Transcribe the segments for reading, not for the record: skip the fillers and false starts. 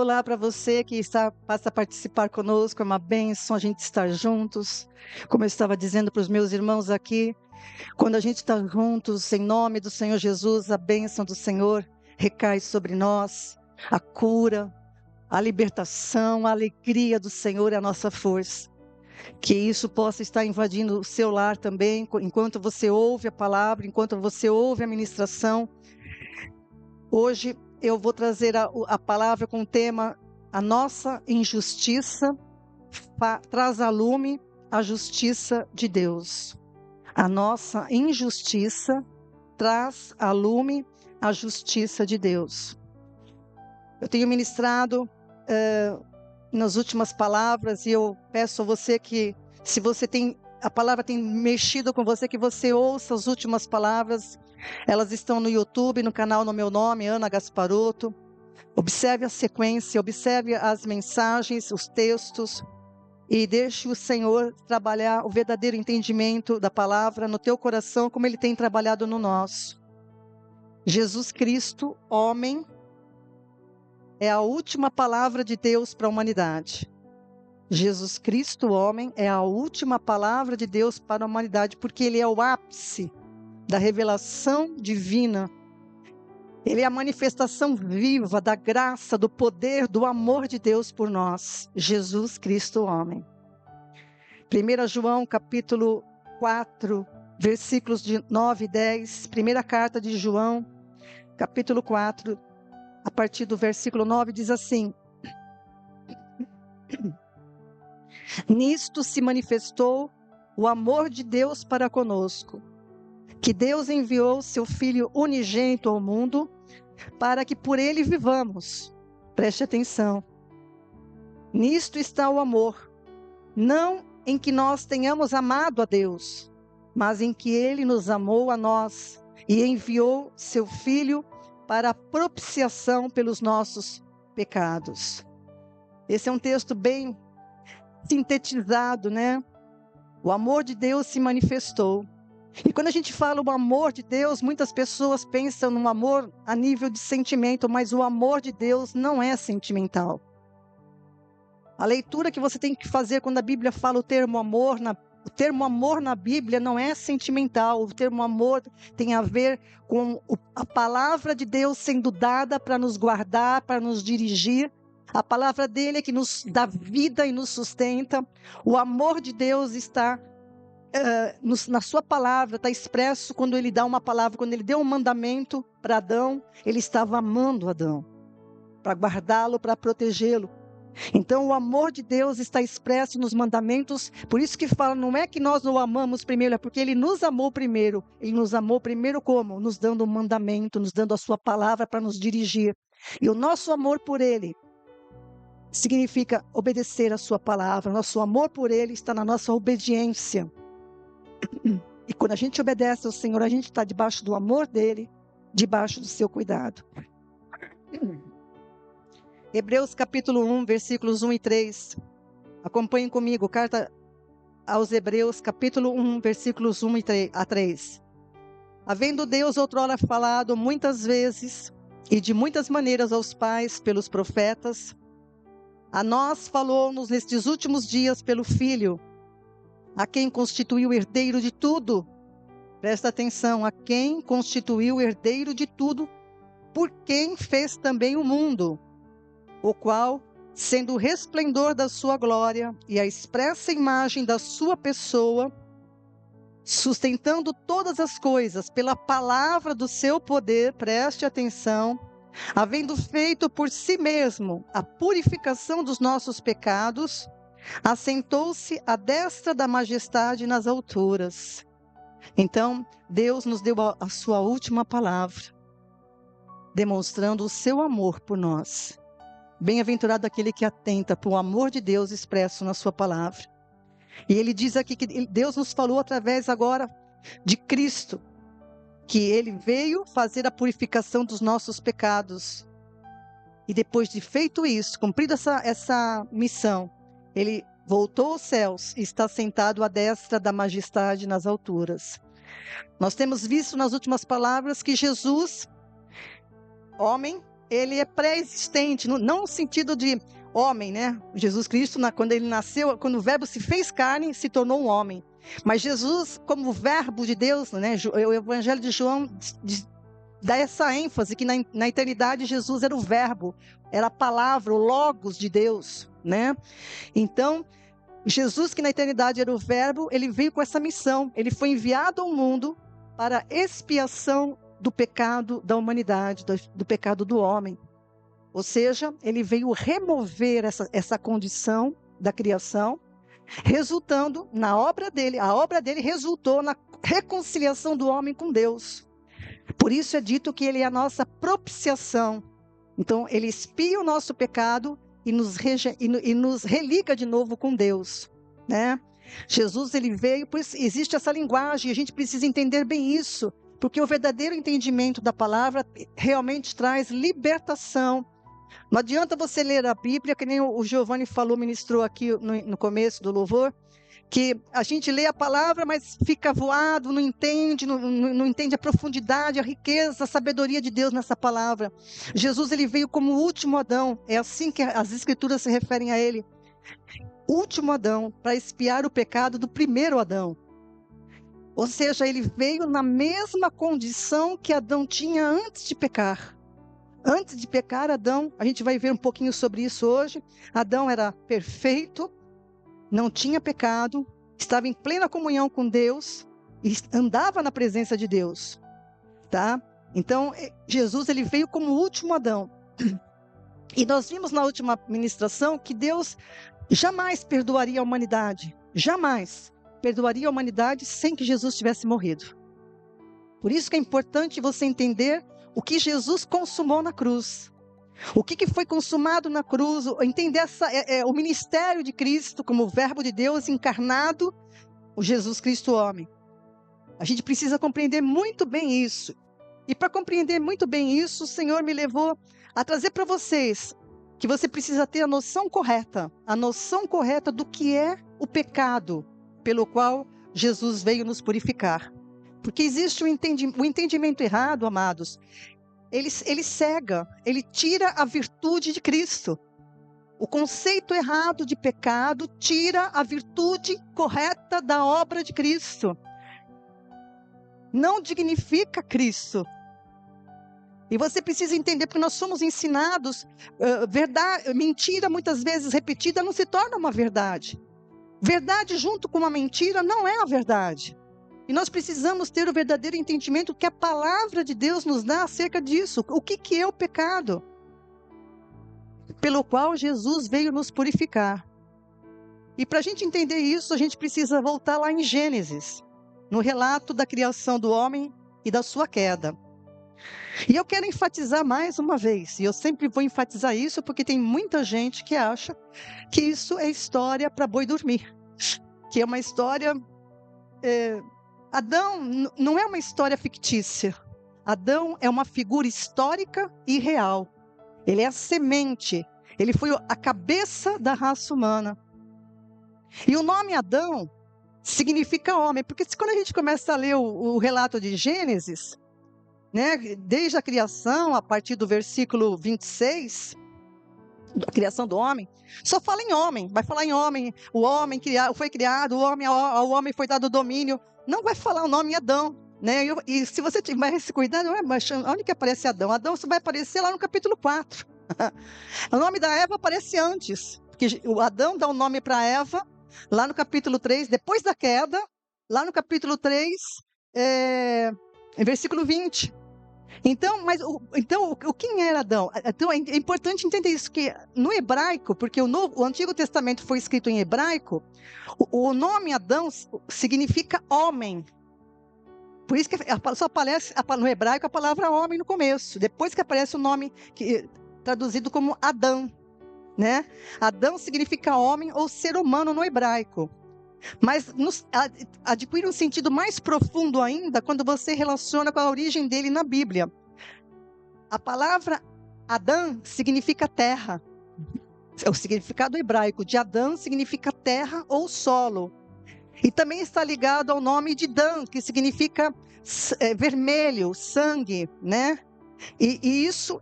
Olá para você que passa a participar conosco, é uma bênção a gente estar juntos. Como eu estava dizendo para os meus irmãos aqui, quando a gente está juntos, em nome do Senhor Jesus, a bênção do Senhor recai sobre nós, a cura, a libertação, a alegria do Senhor é a nossa força. Que isso possa estar invadindo o seu lar também, enquanto você ouve a palavra, enquanto você ouve a ministração. Hoje eu vou trazer a palavra com o tema: a nossa injustiça traz à lume a justiça de Deus. A nossa injustiça traz à lume a justiça de Deus. Eu tenho ministrado nas últimas palavras, e eu peço a você que, se você a palavra tem mexido com você, que você ouça as últimas palavras. Elas estão no YouTube, no canal no meu nome, Ana Gasparotto. Observe a sequência, observe as mensagens, os textos, e deixe o Senhor trabalhar o verdadeiro entendimento da palavra no teu coração, como Ele tem trabalhado no nosso. Jesus Cristo, homem, é a última palavra de Deus para a humanidade. Jesus Cristo, homem, é a última palavra de Deus para a humanidade, porque Ele é o ápice da revelação divina. Ele é a manifestação viva da graça, do poder, do amor de Deus por nós. Jesus Cristo, homem. 1 João capítulo 4, versículos de 9 e 10. Primeira carta de João, capítulo 4, a partir do versículo 9, diz assim: Nisto se manifestou o amor de Deus para conosco, que Deus enviou seu Filho unigênito ao mundo, para que por ele vivamos. Preste atenção. Nisto está o amor, não em que nós tenhamos amado a Deus, mas em que Ele nos amou a nós e enviou seu Filho para a propiciação pelos nossos pecados. Esse é um texto bem sintetizado, né? O amor de Deus se manifestou. E quando a gente fala o amor de Deus, muitas pessoas pensam no amor a nível de sentimento, mas o amor de Deus não é sentimental. A leitura que você tem que fazer quando a Bíblia fala o termo amor na Bíblia não é sentimental. O termo amor tem a ver com a palavra de Deus sendo dada para nos guardar, para nos dirigir. A palavra dele é que nos dá vida e nos sustenta. O amor de Deus está na sua palavra, está expresso quando ele dá uma palavra. Quando ele deu um mandamento para Adão, ele estava amando Adão, para guardá-lo, para protegê-lo. Então o amor de Deus está expresso nos mandamentos. Por isso que fala, não é que nós o amamos primeiro, é porque ele nos amou primeiro. Ele nos amou primeiro como? Nos dando um mandamento, nos dando a sua palavra para nos dirigir. E o nosso amor por ele significa obedecer a sua palavra. Nosso amor por ele está na nossa obediência. E quando a gente obedece ao Senhor, a gente está debaixo do amor dele, debaixo do seu cuidado. Hebreus capítulo 1, versículos 1 e 3. Acompanhem comigo, carta aos Hebreus, capítulo 1, versículos 1 a 3. Havendo Deus outrora falado muitas vezes e de muitas maneiras aos pais pelos profetas, a nós falou-nos nestes últimos dias pelo Filho, a quem constituiu herdeiro de tudo. Presta atenção, a quem constituiu herdeiro de tudo, por quem fez também o mundo, o qual, sendo o resplendor da sua glória e a expressa imagem da sua pessoa, sustentando todas as coisas pela palavra do seu poder, preste atenção, havendo feito por si mesmo a purificação dos nossos pecados, assentou-se à destra da majestade nas alturas. Então, Deus nos deu a sua última palavra, demonstrando o seu amor por nós. Bem-aventurado aquele que atenta para o amor de Deus expresso na sua palavra. E ele diz aqui que Deus nos falou através agora de Cristo, que ele veio fazer a purificação dos nossos pecados. E depois de feito isso, cumprida essa missão, ele voltou aos céus e está sentado à destra da majestade nas alturas. Nós temos visto nas últimas palavras que Jesus, homem, ele é pré-existente, não no sentido de homem, né? Jesus Cristo, quando ele nasceu, quando o verbo se fez carne, se tornou um homem. Mas Jesus, como verbo de Deus, né? O Evangelho de João dá essa ênfase que na eternidade Jesus era o verbo, era a palavra, o logos de Deus, né? Então, Jesus, que na eternidade era o verbo, ele veio com essa missão. Ele foi enviado ao mundo para expiação do pecado da humanidade, do pecado do homem. Ou seja, ele veio remover essa condição da criação, resultando na obra dele. A obra dele resultou na reconciliação do homem com Deus. Por isso é dito que ele é a nossa propiciação. Então, ele expia o nosso pecado e nos religa de novo com Deus, né? Jesus, ele veio, pois existe essa linguagem, a gente precisa entender bem isso, porque o verdadeiro entendimento da palavra realmente traz libertação. Não adianta você ler a Bíblia, que nem o Giovanni falou, ministrou aqui no começo do louvor, que a gente lê a palavra, mas fica voado, não entende, não entende a profundidade, a riqueza, a sabedoria de Deus nessa palavra. Jesus, ele veio como o último Adão, é assim que as Escrituras se referem a ele. Último Adão, para expiar o pecado do primeiro Adão. Ou seja, ele veio na mesma condição que Adão tinha antes de pecar. Antes de pecar, Adão, a gente vai ver um pouquinho sobre isso hoje, Adão era perfeito, não tinha pecado, estava em plena comunhão com Deus e andava na presença de Deus, tá? Então, Jesus, ele veio como o último Adão. E nós vimos na última ministração que Deus jamais perdoaria a humanidade, jamais perdoaria a humanidade sem que Jesus tivesse morrido. Por isso que é importante você entender o que Jesus consumou na cruz. O que foi consumado na cruz, entender o ministério de Cristo como o verbo de Deus encarnado, o Jesus Cristo homem. A gente precisa compreender muito bem isso. E para compreender muito bem isso, o Senhor me levou a trazer para vocês que você precisa ter a noção correta do que é o pecado pelo qual Jesus veio nos purificar. Porque existe o entendimento errado, amados. Ele cega, ele tira a virtude de Cristo. O conceito errado de pecado tira a virtude correta da obra de Cristo. Não dignifica Cristo. E você precisa entender, porque nós somos ensinados, mentira muitas vezes repetida não se torna uma verdade. Verdade junto com uma mentira não é a verdade. E nós precisamos ter o verdadeiro entendimento que a palavra de Deus nos dá acerca disso. O que é o pecado? Pelo qual Jesus veio nos purificar. E para a gente entender isso, a gente precisa voltar lá em Gênesis, no relato da criação do homem e da sua queda. E eu quero enfatizar mais uma vez, e eu sempre vou enfatizar isso porque tem muita gente que acha que isso é história para boi dormir. Que é uma história... Adão não é uma história fictícia. Adão é uma figura histórica e real. Ele é a semente. Ele foi a cabeça da raça humana. E o nome Adão significa homem. Porque quando a gente começa a ler o relato de Gênesis, né, desde a criação, a partir do versículo 26, a criação do homem, só fala em homem. Vai falar em homem. O homem foi criado, ao homem foi dado domínio. Não vai falar o nome Adão, né? E se você tiver esse cuidado, onde que aparece Adão? Adão só vai aparecer lá no capítulo 4. O nome da Eva aparece antes, porque o Adão dá o nome para Eva, lá no capítulo 3, depois da queda, lá no capítulo 3, em versículo 20. Então, quem era Adão? Então, é importante entender isso, que no hebraico, porque o Antigo Testamento foi escrito em hebraico, o nome Adão significa homem. Por isso que só aparece no hebraico a palavra homem no começo, depois que aparece o nome traduzido como Adão, né? Adão significa homem ou ser humano no hebraico. Mas adquire um sentido mais profundo ainda quando você relaciona com a origem dele na Bíblia. A palavra Adão significa terra. O significado hebraico de Adão significa terra ou solo. E também está ligado ao nome de Dan, que significa vermelho, sangue, né? E isso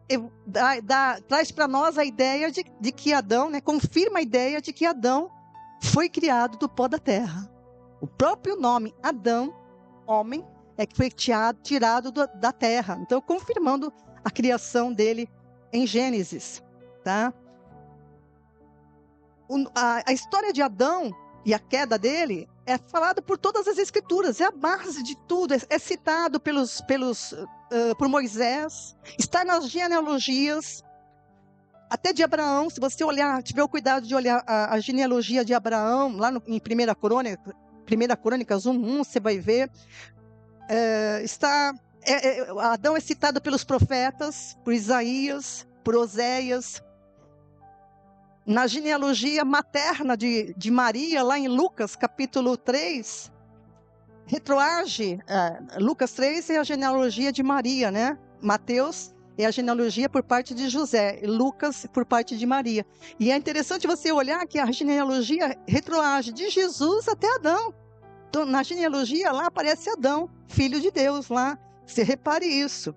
traz para nós a ideia de que Adão, né, confirma a ideia de que Adão foi criado do pó da terra. O próprio nome Adão, homem, é que foi tirado da terra. Então, confirmando a criação dele em Gênesis. Tá? A história de Adão e a queda dele é falada por todas as escrituras, é a base de tudo, é citado por Moisés, está nas genealogias, até de Abraão. Se você tiver o cuidado de olhar a genealogia de Abraão, lá em 1 Crônicas 1:1, você vai ver, Adão é citado pelos profetas, por Isaías, por Oséias. Na genealogia materna de Maria, lá em Lucas, capítulo 3, retroage, Lucas 3 é a genealogia de Maria, né? Mateus é a genealogia por parte de José, Lucas por parte de Maria. E é interessante você olhar que a genealogia retroage de Jesus até Adão. Então, na genealogia lá aparece Adão, filho de Deus, lá. Você repare isso.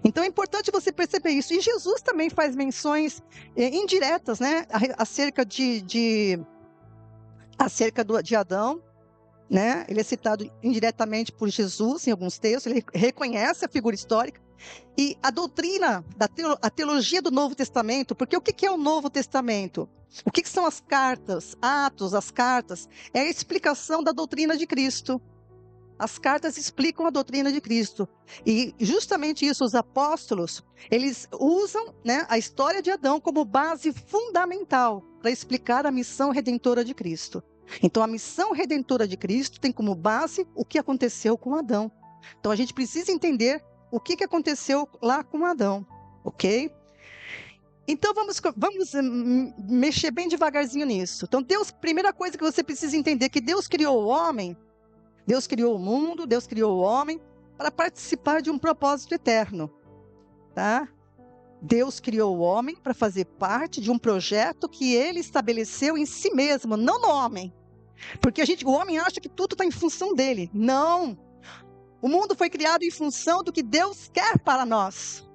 Então é importante você perceber isso. E Jesus também faz menções indiretas, né, acerca de Adão, né? Ele é citado indiretamente por Jesus em alguns textos. Ele reconhece a figura histórica e a doutrina a teologia do Novo Testamento. Porque o que é o Novo Testamento? O que são as cartas, Atos, as cartas? É a explicação da doutrina de Cristo. As cartas explicam a doutrina de Cristo. E justamente isso, os apóstolos, eles usam, né, a história de Adão como base fundamental para explicar a missão redentora de Cristo. Então, a missão redentora de Cristo tem como base o que aconteceu com Adão. Então, a gente precisa entender o que aconteceu lá com Adão, ok? Então, vamos mexer bem devagarzinho nisso. Então, primeira coisa que você precisa entender é que Deus criou o homem, Deus criou o mundo, Deus criou o homem para participar de um propósito eterno, tá? Deus criou o homem para fazer parte de um projeto que ele estabeleceu em si mesmo, não no homem. Porque o homem acha que tudo está em função dele. Não! O mundo foi criado em função do que Deus quer para nós.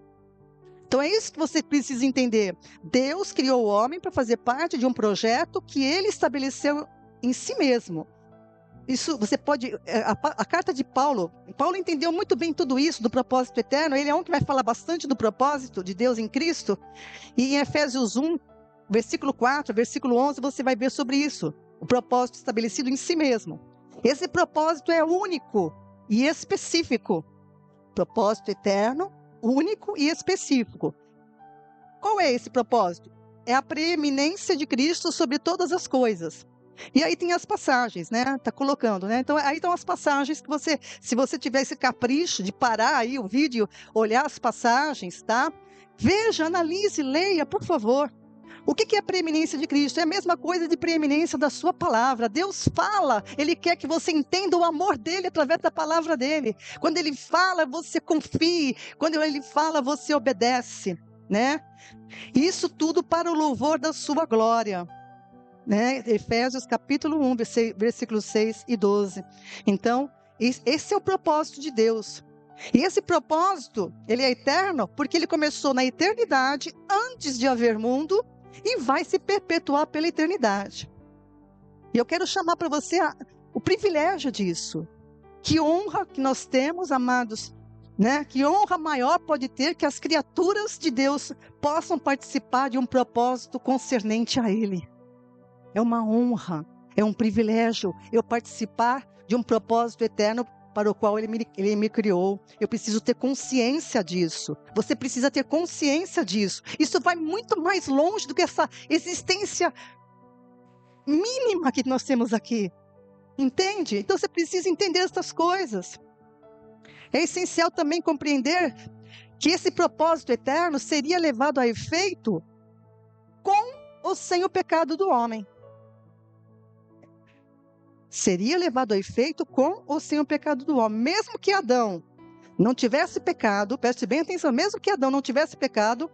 Então é isso que você precisa entender. Deus criou o homem para fazer parte de um projeto que ele estabeleceu em si mesmo. Isso você pode, a carta de Paulo entendeu muito bem tudo isso do propósito eterno. Ele é um que vai falar bastante do propósito de Deus em Cristo. E em Efésios 1, versículo 4, versículo 11, você vai ver sobre isso. O propósito estabelecido em si mesmo. Esse propósito é único e específico. Propósito eterno, único e específico. Qual é esse propósito? É a preeminência de Cristo sobre todas as coisas. E aí tem as passagens, né? Tá colocando, né? Então, aí estão as passagens que se você tiver esse capricho de parar aí o vídeo, olhar as passagens, tá? Veja, analise, leia, por favor. O que é a preeminência de Cristo? É a mesma coisa de preeminência da sua palavra. Deus fala, Ele quer que você entenda o amor dEle através da palavra dEle. Quando Ele fala, você confie. Quando Ele fala, você obedece, né? Isso tudo para o louvor da sua glória. Né? Efésios capítulo 1, versículos 6 e 12. Então, esse é o propósito de Deus. E esse propósito, ele é eterno, porque ele começou na eternidade, antes de haver mundo, e vai se perpetuar pela eternidade. E eu quero chamar para você o privilégio disso. Que honra que nós temos, amados, né? Que honra maior pode ter que as criaturas de Deus possam participar de um propósito concernente a Ele. É uma honra, é um privilégio eu participar de um propósito eterno para o qual Ele me criou. Eu preciso ter consciência disso. Você precisa ter consciência disso. Isso vai muito mais longe do que essa existência mínima que nós temos aqui. Entende? Então você precisa entender essas coisas. É essencial também compreender que esse propósito eterno seria levado a efeito com ou sem o pecado do homem. Seria levado a efeito com ou sem o pecado do homem. Mesmo que Adão não tivesse pecado, preste bem atenção, mesmo que Adão não tivesse pecado,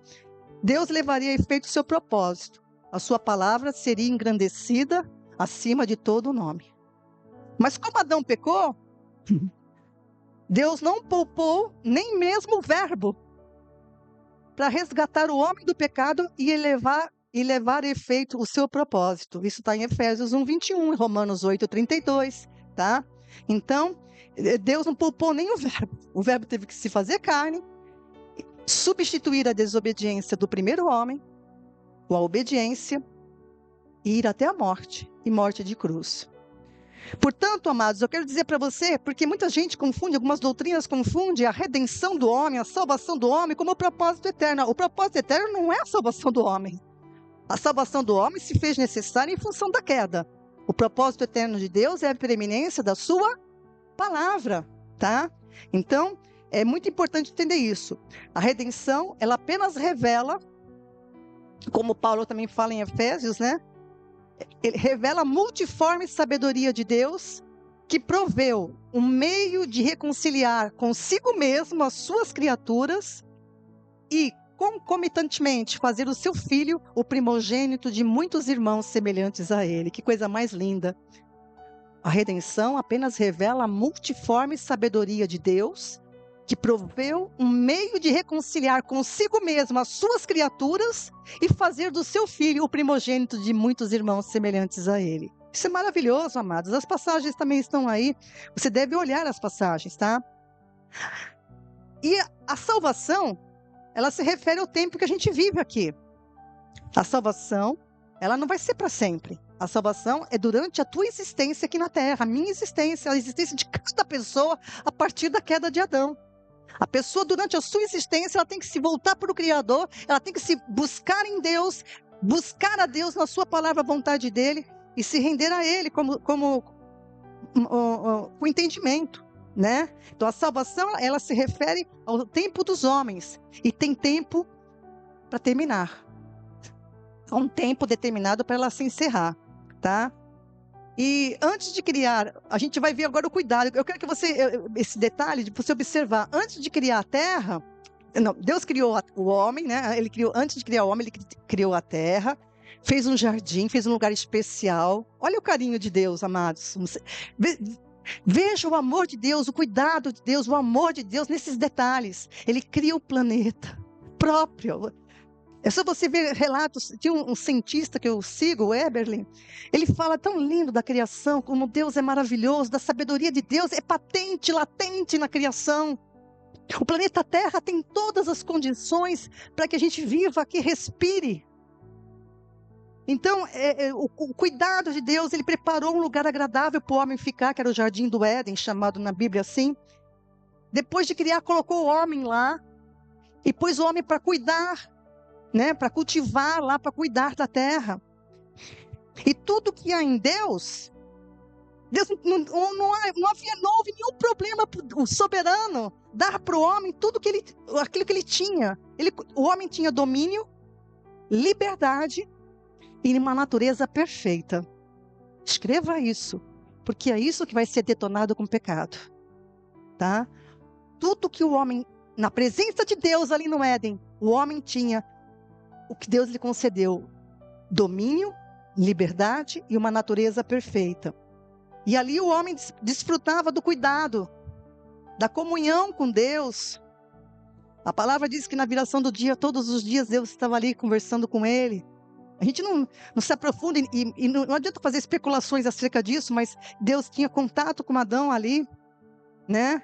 Deus levaria a efeito o seu propósito. A sua palavra seria engrandecida acima de todo o nome. Mas como Adão pecou, Deus não poupou nem mesmo o verbo. para resgatar o homem do pecado e levar a efeito o seu propósito. Isso está em Efésios 1:21, Romanos 8:32, tá? Então, Deus não poupou nem o verbo. O verbo teve que se fazer carne, substituir a desobediência do primeiro homem com a obediência e ir até a morte, e morte de cruz. Portanto, amados, eu quero dizer para você, porque muita gente confunde, algumas doutrinas confundem a redenção do homem, a salvação do homem, como o propósito eterno. O propósito eterno não é a salvação do homem. A salvação do homem se fez necessária em função da queda. O propósito eterno de Deus é a preeminência da sua palavra, tá? Então, é muito importante entender isso. A redenção, ela apenas revela, como Paulo também fala em Efésios, né? Ele revela a multiforme sabedoria de Deus, que proveu um meio de reconciliar consigo mesmo as suas criaturas e, concomitantemente, fazer o seu filho o primogênito de muitos irmãos semelhantes a ele. Que coisa mais linda! A redenção apenas revela a multiforme sabedoria de Deus, que proveu um meio de reconciliar consigo mesmo as suas criaturas e fazer do seu filho o primogênito de muitos irmãos semelhantes a ele. Isso é maravilhoso, amados. As passagens também estão aí. Você deve olhar as passagens, tá? E a salvação, ela se refere ao tempo que a gente vive aqui. A salvação, ela não vai ser para sempre. A salvação é durante a tua existência aqui na Terra, a minha existência, a existência de cada pessoa a partir da queda de Adão. A pessoa, durante a sua existência, ela tem que se voltar para o Criador, ela tem que se buscar em Deus, buscar a Deus na sua palavra, a vontade dEle, e se render a Ele com entendimento, né? Então, a salvação, ela se refere ao tempo dos homens, e tem tempo para terminar. Há um tempo determinado para ela se encerrar, tá? E antes de criar, a gente vai ver agora o cuidado. Eu quero que você, esse detalhe, de você observar, antes de criar a terra, não, Deus criou o homem, né? Ele criou, antes de criar o homem, ele criou a terra, fez um jardim, fez um lugar especial. Olha o carinho de Deus, amados. Veja o amor de Deus, o cuidado de Deus, o amor de Deus nesses detalhes. Ele cria o planeta próprio. É só você ver relatos de um cientista que eu sigo, o Eberlin. Ele fala tão lindo da criação, como Deus é maravilhoso, da sabedoria de Deus, é patente, latente na criação. O planeta Terra tem todas as condições para que a gente viva aqui, respire. Então, o cuidado de Deus, ele preparou um lugar agradável para o homem ficar, que era o Jardim do Éden, chamado na Bíblia assim. Depois de criar, colocou o homem lá e pôs o homem para cuidar, né, para cultivar lá, para cuidar da terra. E tudo que há em Deus não houve nenhum problema o soberano dar para o homem tudo aquilo que ele tinha. O homem tinha domínio, liberdade e uma natureza perfeita. Escreva isso, porque é isso que vai ser detonado com o pecado, tá? Tudo que o homem, na presença de Deus ali no Éden, o homem tinha o que Deus lhe concedeu: domínio, liberdade e uma natureza perfeita. E ali o homem desfrutava do cuidado, da comunhão com Deus. A palavra diz que na viração do dia, todos os dias, Deus estava ali conversando com ele. A gente não se aprofunda e não adianta fazer especulações acerca disso, mas Deus tinha contato com Adão ali, né?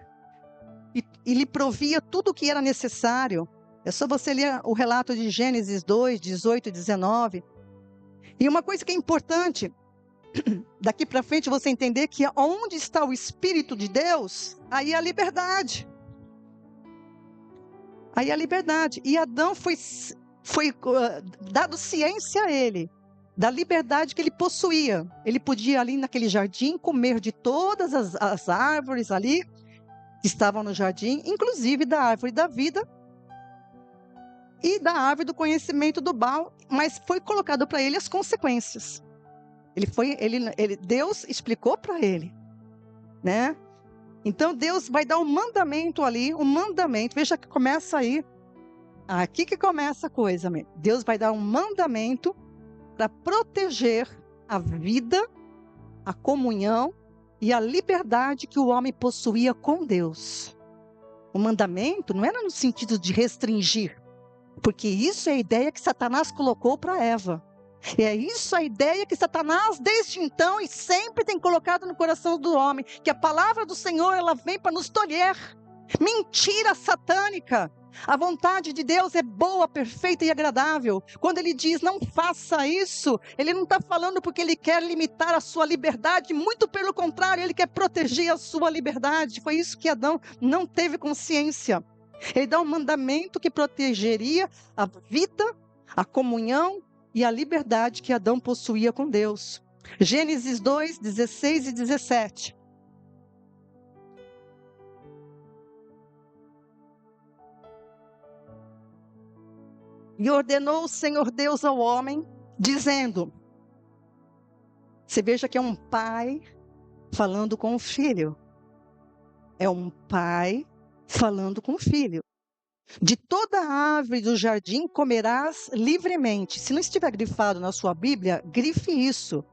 E lhe provia tudo o que era necessário. É só você ler o relato de Gênesis 2, 18 e 19. E uma coisa que é importante, daqui para frente você entender que onde está o Espírito de Deus, aí a liberdade. Aí a liberdade. E Adão foi dado ciência a ele, da liberdade que ele possuía. Ele podia ali naquele jardim comer de todas as árvores ali, que estavam no jardim, inclusive da árvore da vida, e da árvore do conhecimento do mal, mas foi colocado para ele as consequências. Deus explicou para ele, né? Então Deus vai dar um mandamento ali, veja que começa aí, aqui que começa a coisa, Deus vai dar um mandamento para proteger a vida, a comunhão e a liberdade que o homem possuía com Deus. O mandamento não era no sentido de restringir, Porque isso é a ideia que Satanás colocou para Eva. E é isso a ideia que Satanás, desde então, e sempre tem colocado no coração do homem. Que a palavra do Senhor, ela vem para nos tolher. Mentira satânica. A vontade de Deus é boa, perfeita e agradável. Quando ele diz não faça isso, ele não está falando porque ele quer limitar a sua liberdade. Muito pelo contrário, ele quer proteger a sua liberdade. Foi isso que Adão não teve consciência. Ele dá um mandamento que protegeria a vida, a comunhão e a liberdade que Adão possuía com Deus. Gênesis 2, 16 e 17. E ordenou o Senhor Deus ao homem, dizendo... Você veja que é um pai falando com o filho. É um pai falando com o filho. De toda árvore do jardim comerás livremente. Se não estiver grifado na sua Bíblia, grife isso.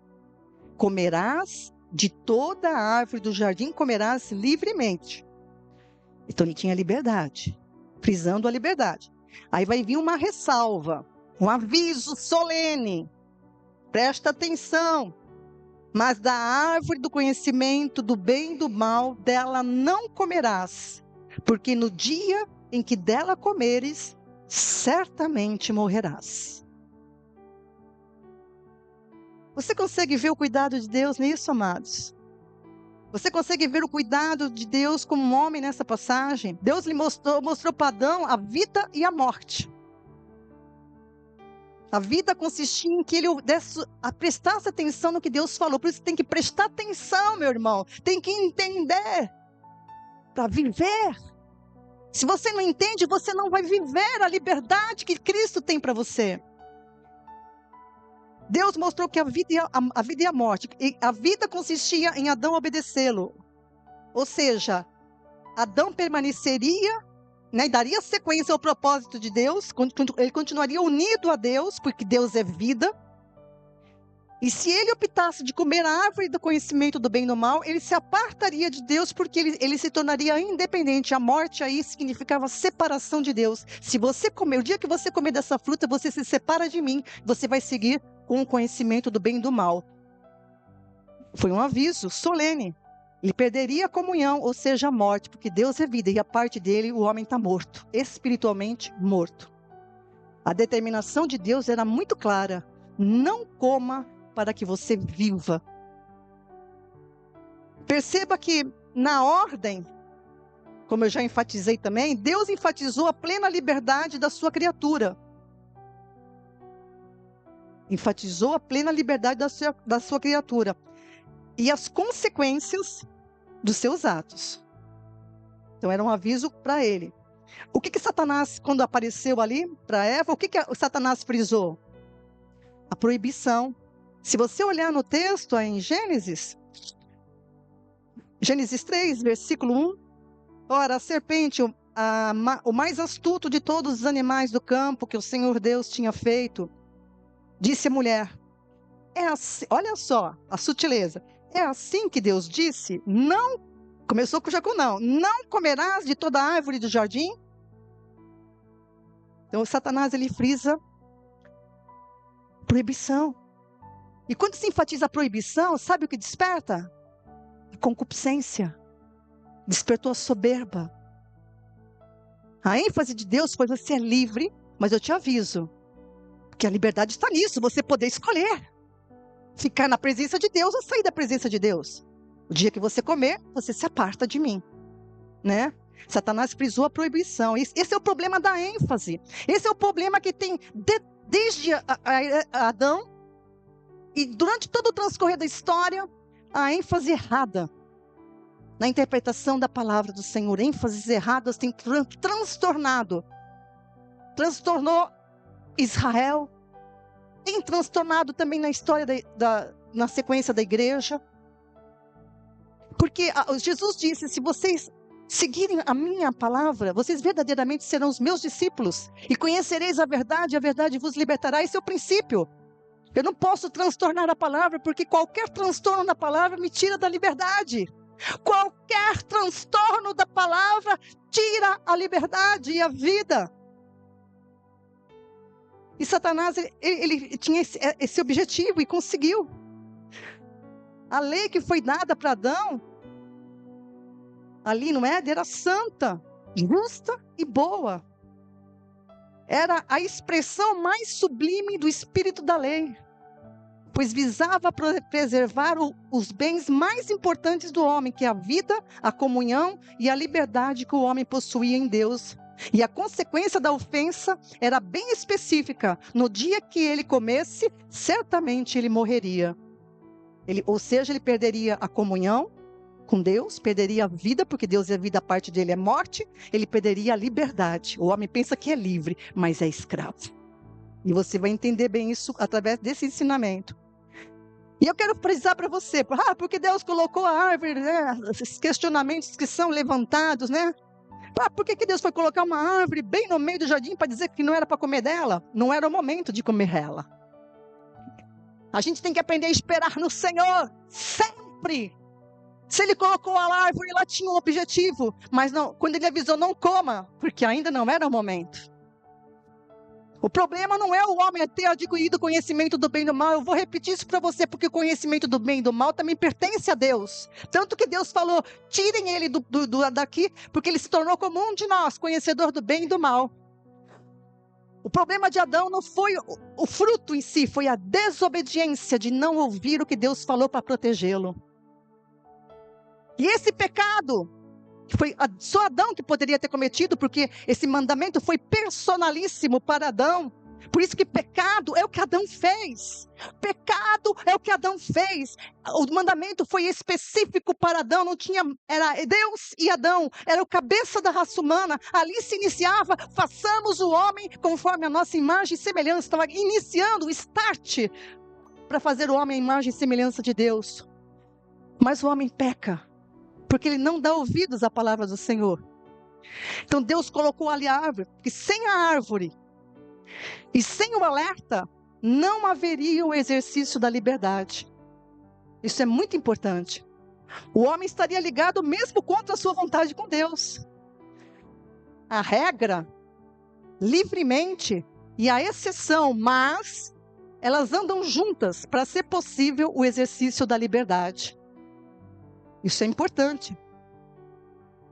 Comerás de toda árvore do jardim, comerás livremente. Então ele tinha liberdade, frisando a liberdade. Aí vai vir uma ressalva, um aviso solene. Presta atenção. Mas da árvore do conhecimento do bem e do mal, dela não comerás, porque no dia em que dela comeres, certamente morrerás. Você consegue ver o cuidado de Deus nisso, amados? Você consegue ver o cuidado de Deus como um homem nessa passagem? Deus lhe mostrou para Adão a vida e a morte. A vida consistia em que ele prestasse atenção no que Deus falou. Por isso tem que prestar atenção, meu irmão. Tem que entender para viver. Se você não entende, você não vai viver a liberdade que Cristo tem para você. Deus mostrou que a vida e a morte. E a vida consistia em Adão obedecê-lo. Ou seja, Adão permaneceria, né, e daria sequência ao propósito de Deus. Ele continuaria unido a Deus, porque Deus é vida. E se ele optasse de comer a árvore do conhecimento do bem e do mal, ele se apartaria de Deus, porque ele se tornaria independente. A morte aí significava separação de Deus. Se você comer, o dia que você comer dessa fruta, você se separa de mim. Você vai seguir com o conhecimento do bem e do mal. Foi um aviso solene. Ele perderia a comunhão, ou seja, a morte, porque Deus é vida e a parte dele o homem está morto, espiritualmente morto. A determinação de Deus era muito clara: não coma para que você viva. Perceba que na ordem, como eu já enfatizei também, Deus enfatizou a plena liberdade da sua criatura. Enfatizou a plena liberdade da sua criatura. E as consequências dos seus atos. Então era um aviso para ele. O que Satanás, quando apareceu ali para Eva, o que Satanás frisou? A proibição. Se você olhar no texto aí em Gênesis 3, versículo 1, ora, a serpente, o mais astuto de todos os animais do campo que o Senhor Deus tinha feito, disse à mulher, é assim, olha só a sutileza, é assim que Deus disse, não, começou já com não comerás de toda árvore do jardim? Então Satanás, ele frisa proibição. E quando se enfatiza a proibição, sabe o que desperta? A concupiscência. Despertou a soberba. A ênfase de Deus foi: você é livre, mas eu te aviso, que a liberdade está nisso, você poder escolher. Ficar na presença de Deus ou sair da presença de Deus. O dia que você comer, você se aparta de mim. Né? Satanás frisou a proibição. Esse é o problema da ênfase. Esse é o problema que tem desde Adão. E durante todo o transcorrer da história, a ênfase errada na interpretação da palavra do Senhor, ênfases erradas têm transtornou Israel, tem transtornado também na história na sequência da igreja. Porque Jesus disse, se vocês seguirem a minha palavra, vocês verdadeiramente serão os meus discípulos, e conhecereis a verdade vos libertará. Esse é o princípio. Eu não posso transtornar a palavra, porque qualquer transtorno da palavra me tira da liberdade. Qualquer transtorno da palavra tira a liberdade e a vida. E Satanás, ele tinha esse objetivo e conseguiu. A lei que foi dada para Adão, ali no Éden, era santa, justa e boa. Era a expressão mais sublime do espírito da lei, pois visava preservar os bens mais importantes do homem, que é a vida, a comunhão e a liberdade que o homem possuía em Deus. E a consequência da ofensa era bem específica. No dia que ele comesse, certamente ele morreria. Ou seja, ele perderia a comunhão com Deus, perderia a vida, porque Deus é vida, a parte dele é morte. Ele perderia a liberdade. O homem pensa que é livre, mas é escravo. E você vai entender bem isso através desse ensinamento. E eu quero precisar para você, porque Deus colocou a árvore, né? Esses questionamentos que são levantados, né? Por que Deus foi colocar uma árvore bem no meio do jardim para dizer que não era para comer dela? Não era o momento de comer ela. A gente tem que aprender a esperar no Senhor, sempre. Se Ele colocou a árvore, ela tinha um objetivo, mas não, quando Ele avisou, não coma, porque ainda não era o momento. O problema não é o homem ter adquirido conhecimento do bem e do mal. Eu vou repetir isso para você, porque o conhecimento do bem e do mal também pertence a Deus. Tanto que Deus falou, tirem ele daqui, porque ele se tornou como um de nós, conhecedor do bem e do mal. O problema de Adão não foi o fruto em si, foi a desobediência de não ouvir o que Deus falou para protegê-lo. E esse pecado, foi só Adão que poderia ter cometido, porque esse mandamento foi personalíssimo para Adão. Por isso que pecado é o que Adão fez. Pecado é o que Adão fez. O mandamento foi específico para Adão, não tinha, era Deus e Adão, era o cabeça da raça humana. Ali se iniciava, façamos o homem conforme a nossa imagem e semelhança. Estava iniciando o start para fazer o homem à imagem e semelhança de Deus. Mas o homem peca, porque ele não dá ouvidos à palavra do Senhor. Então Deus colocou ali a árvore, porque sem a árvore e sem o alerta, não haveria o exercício da liberdade. Isso é muito importante. O homem estaria ligado mesmo contra a sua vontade com Deus. A regra, livremente, e a exceção, mas elas andam juntas para ser possível o exercício da liberdade. Isso é importante.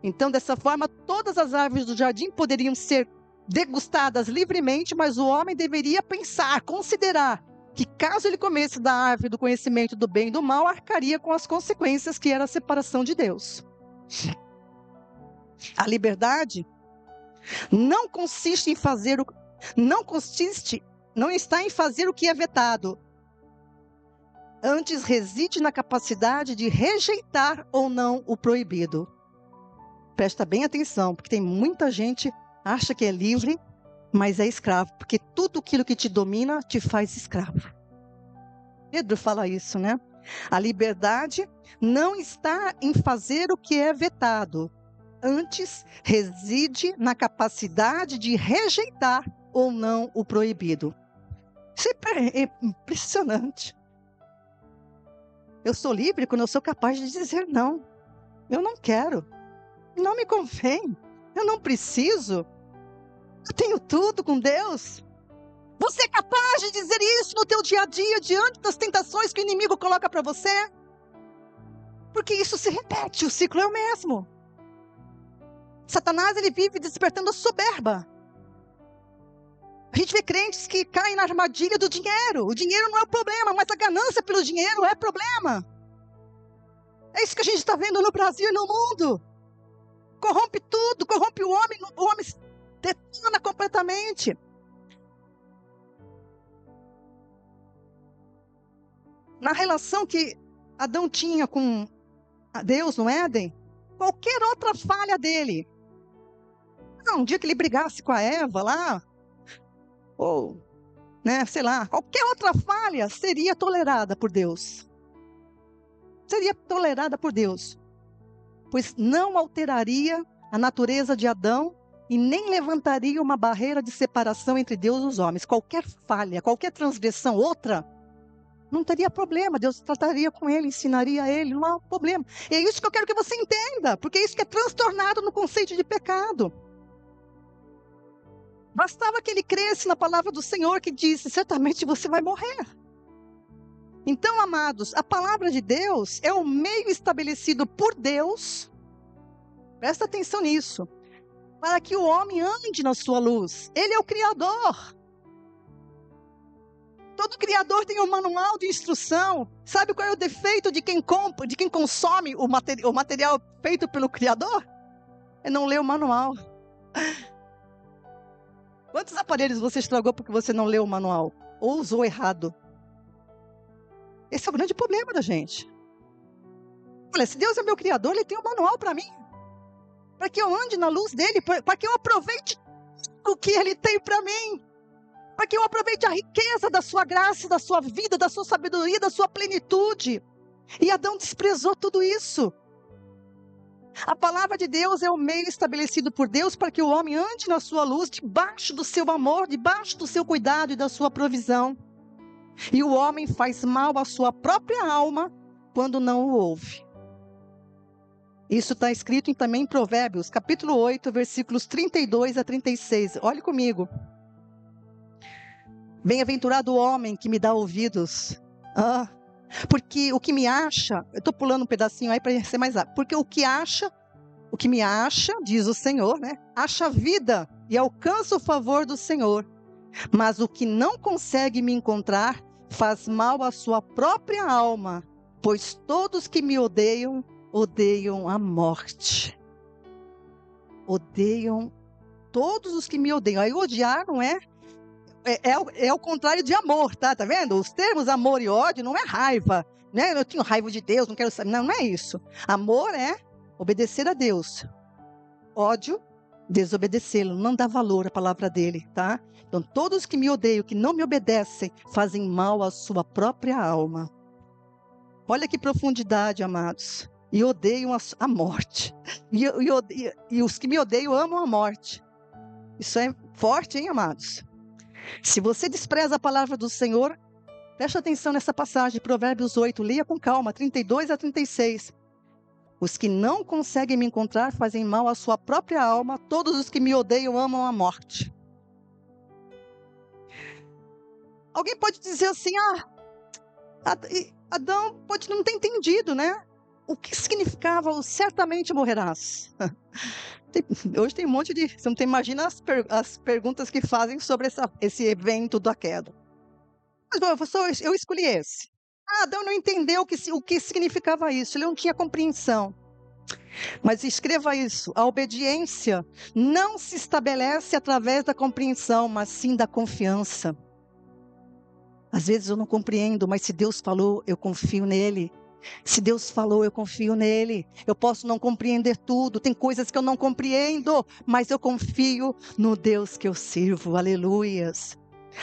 Então, dessa forma, todas as árvores do jardim poderiam ser degustadas livremente, mas o homem deveria pensar, considerar que caso ele comesse da árvore do conhecimento do bem e do mal, arcaria com as consequências que era a separação de Deus. A liberdade não está em fazer o que é vetado. Antes reside na capacidade de rejeitar ou não o proibido. Presta bem atenção, porque tem muita gente que acha que é livre, mas é escravo, porque tudo aquilo que te domina te faz escravo. Pedro fala isso, né? A liberdade não está em fazer o que é vetado. Antes reside na capacidade de rejeitar ou não o proibido. Isso é impressionante. Eu sou livre quando eu sou capaz de dizer não. Eu não quero. Não me convém. Eu não preciso. Eu tenho tudo com Deus. Você é capaz de dizer isso no teu dia a dia, diante das tentações que o inimigo coloca para você? Porque isso se repete, o ciclo é o mesmo. Satanás, ele vive despertando a soberba. A gente vê crentes que caem na armadilha do dinheiro. O dinheiro não é o problema, mas a ganância pelo dinheiro é problema. É isso que a gente está vendo no Brasil e no mundo. Corrompe tudo, corrompe o homem se detona completamente. Na relação que Adão tinha com Deus no Éden, qualquer outra falha dele, um dia que ele brigasse com a Eva lá, ou, sei lá, qualquer outra falha seria tolerada por Deus. Seria tolerada por Deus, pois não alteraria a natureza de Adão e nem levantaria uma barreira de separação entre Deus e os homens. Qualquer falha, qualquer transgressão, outra, não teria problema. Deus trataria com ele, ensinaria a ele, não há problema. E é isso que eu quero que você entenda, porque é isso que é transtornado no conceito de pecado. Bastava que ele cresce na palavra do Senhor que disse, certamente você vai morrer. Então, amados, a palavra de Deus é o meio estabelecido por Deus, presta atenção nisso, para que o homem ande na sua luz. Ele é o Criador. Todo criador tem um manual de instrução. Sabe qual é o defeito de quem compra, de quem consome o material feito pelo Criador? É não ler o manual. Quantos aparelhos você estragou porque você não leu o manual? Ou usou errado? Esse é o grande problema da gente. Olha, se Deus é meu Criador, Ele tem um manual para mim. Para que eu ande na luz dEle, para que eu aproveite o que Ele tem para mim. Para que eu aproveite a riqueza da sua graça, da sua vida, da sua sabedoria, da sua plenitude. E Adão desprezou tudo isso. A palavra de Deus é o meio estabelecido por Deus para que o homem ande na sua luz, debaixo do seu amor, debaixo do seu cuidado e da sua provisão. E o homem faz mal à sua própria alma quando não o ouve. Isso está escrito também em Provérbios, capítulo 8, versículos 32 a 36. Olhe comigo. Bem-aventurado o homem que me dá ouvidos. Porque o que me acha, eu estou pulando um pedacinho aí para ser mais rápido. Porque o que me acha, diz o Senhor, né? Acha vida e alcança o favor do Senhor. Mas o que não consegue me encontrar faz mal à sua própria alma, pois todos que me odeiam, odeiam a morte. Odeiam todos os que me odeiam. Aí odiar não é o contrário de amor, tá vendo? Os termos amor e ódio não é raiva, né? Eu tenho raiva de Deus, não quero saber. Não é isso. Amor é obedecer a Deus. Ódio, desobedecê-lo, não dá valor à palavra dele, tá? Então, todos que me odeiam, que não me obedecem, fazem mal à sua própria alma. Olha que profundidade, amados. E odeiam a morte. E os que me odeiam amam a morte. Isso é forte, hein, amados? Se você despreza a palavra do Senhor, preste atenção nessa passagem, Provérbios 8, leia com calma, 32 a 36. Os que não conseguem me encontrar fazem mal à sua própria alma, todos os que me odeiam amam a morte. Alguém pode dizer assim, Adão pode não ter entendido, né? O que significava o certamente morrerás? Hoje tem um monte de... Você não imagina as perguntas que fazem sobre esse evento da queda. Mas, eu escolhi esse. Adão não entendeu o que significava isso. Ele não tinha compreensão. Mas escreva isso. A obediência não se estabelece através da compreensão, mas sim da confiança. Às vezes eu não compreendo, mas se Deus falou, eu confio nele. Se Deus falou, eu confio nele. Eu posso não compreender tudo, tem coisas que eu não compreendo, mas eu confio no Deus que eu sirvo. Aleluias.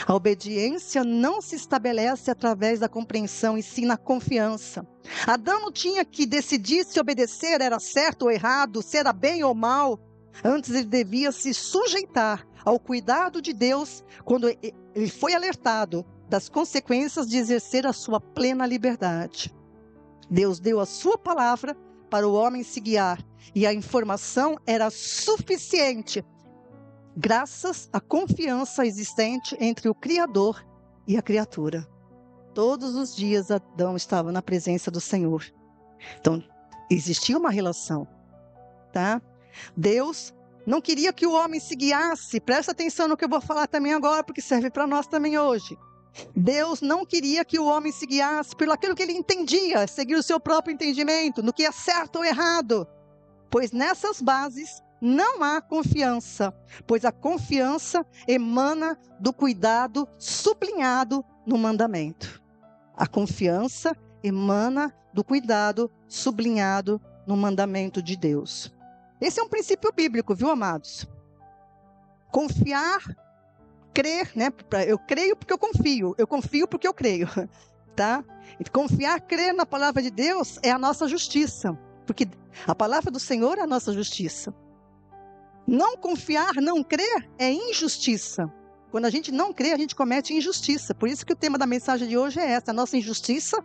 A obediência não se estabelece através da compreensão, e sim na confiança. Adão não tinha que decidir se obedecer era certo ou errado, se era bem ou mal. Antes ele devia se sujeitar ao cuidado de Deus quando ele foi alertado das consequências de exercer a sua plena liberdade. Deus deu a sua palavra para o homem se guiar, e a informação era suficiente, graças à confiança existente entre o Criador e a criatura. Todos os dias Adão estava na presença do Senhor. Então, existia uma relação, tá? Deus não queria que o homem se guiasse, presta atenção no que eu vou falar também agora, porque serve para nós também hoje. Deus não queria que o homem se guiasse por aquilo que ele entendia, seguir o seu próprio entendimento, no que é certo ou errado. Pois nessas bases não há confiança, pois a confiança emana do cuidado sublinhado no mandamento. A confiança emana do cuidado sublinhado no mandamento de Deus. Esse é um princípio bíblico, viu, amados? Confiar, crer, né? Eu creio porque eu confio porque eu creio, tá? E confiar, crer na palavra de Deus é a nossa justiça, porque a palavra do Senhor é a nossa justiça. Não confiar, não crer é injustiça. Quando a gente não crê, a gente comete injustiça. Por isso que o tema da mensagem de hoje é essa: a nossa injustiça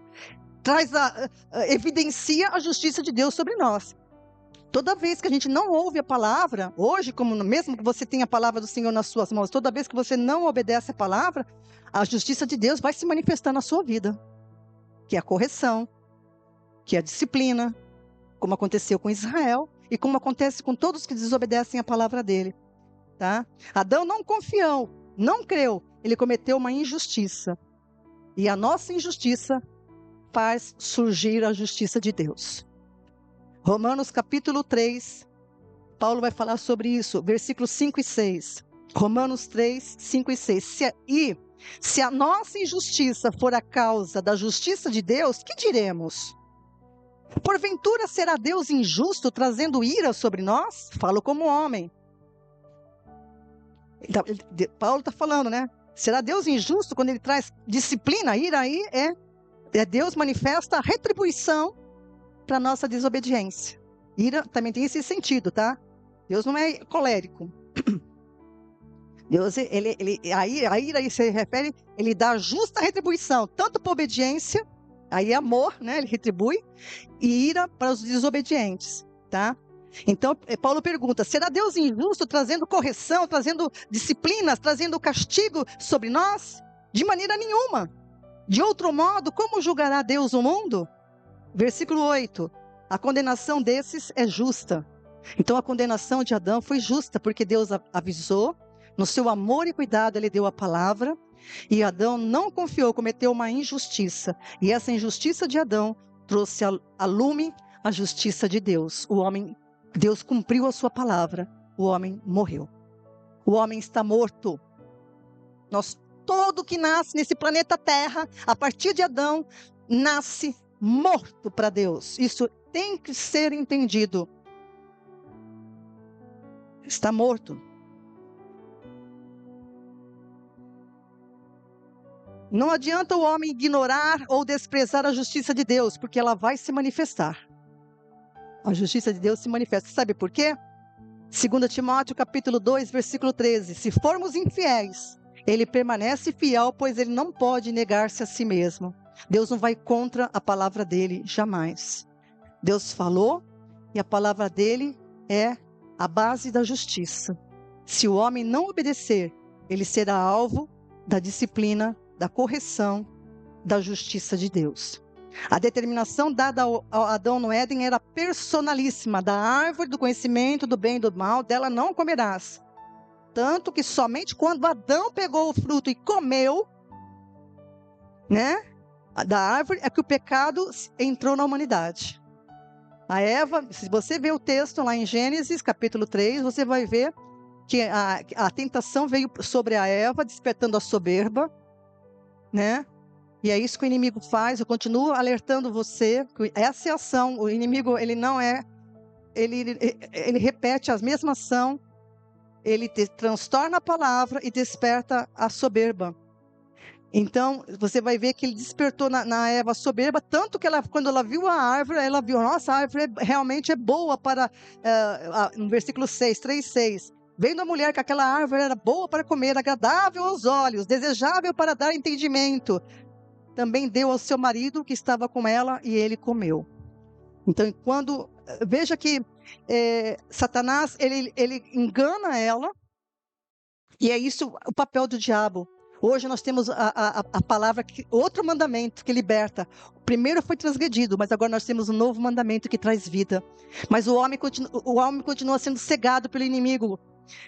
evidencia a justiça de Deus sobre nós. Toda vez que a gente não ouve a palavra, hoje, como mesmo que você tenha a palavra do Senhor nas suas mãos, toda vez que você não obedece a palavra, a justiça de Deus vai se manifestar na sua vida, que é a correção, que é a disciplina, como aconteceu com Israel e como acontece com todos que desobedecem a palavra dele. Tá? Adão não confiou, não creu, ele cometeu uma injustiça. E a nossa injustiça faz surgir a justiça de Deus. Romanos capítulo 3, Paulo vai falar sobre isso, versículos 5 e 6. Romanos 3, 5 e 6. Se a nossa injustiça for a causa da justiça de Deus, que diremos? Porventura será Deus injusto trazendo ira sobre nós? Falo como homem. Paulo está falando, né? Será Deus injusto quando ele traz disciplina? Ira aí é Deus manifesta a retribuição para a nossa desobediência. Ira também tem esse sentido, tá? Deus não é colérico. Deus, a ira aí se refere, ele dá justa retribuição, tanto para obediência, aí é amor, né? Ele retribui, e ira para os desobedientes, tá? Então, Paulo pergunta, será Deus injusto trazendo correção, trazendo disciplinas, trazendo castigo sobre nós? De maneira nenhuma. De outro modo, como julgará Deus o mundo? Versículo 8, a condenação desses é justa. Então, a condenação de Adão foi justa, porque Deus avisou, no seu amor e cuidado ele deu a palavra, e Adão não confiou, cometeu uma injustiça. E essa injustiça de Adão trouxe a lume a justiça de Deus. Deus cumpriu a sua palavra, o homem morreu. O homem está morto. Todo que nasce nesse planeta Terra, a partir de Adão, nasce morto para Deus. Isso tem que ser entendido. Está morto. Não adianta o homem ignorar ou desprezar a justiça de Deus, porque ela vai se manifestar. A justiça de Deus se manifesta. Sabe por quê? 2 Timóteo capítulo 2, versículo 13. Se formos infiéis, ele permanece fiel, pois ele não pode negar-se a si mesmo. Deus não vai contra a palavra dele, jamais. Deus falou e a palavra dele é a base da justiça. Se o homem não obedecer, ele será alvo da disciplina, da correção, da justiça de Deus. A determinação dada a Adão no Éden era personalíssima. Da árvore do conhecimento do bem e do mal, dela não comerás. Tanto que somente quando Adão pegou o fruto e comeu, né, da árvore, é que o pecado entrou na humanidade. A Eva, se você ver o texto lá em Gênesis, capítulo 3, você vai ver que a tentação veio sobre a Eva, despertando a soberba, né? E é isso que o inimigo faz. Eu continuo alertando você, que essa é a ação. O inimigo, ele não é, ele repete a mesma ação, ele transtorna a palavra e desperta a soberba. Então, você vai ver que ele despertou na Eva a soberba, tanto que quando ela viu a árvore, ela viu, nossa, a árvore realmente é boa para, no versículo 6, 3:6. Vendo a mulher que aquela árvore era boa para comer, agradável aos olhos, desejável para dar entendimento, também deu ao seu marido que estava com ela e ele comeu. Então, veja que Satanás, ele engana ela, e é isso o papel do diabo. Hoje nós temos a palavra, outro mandamento que liberta. O primeiro foi transgredido, mas agora nós temos um novo mandamento que traz vida. Mas o homem continua sendo cegado pelo inimigo.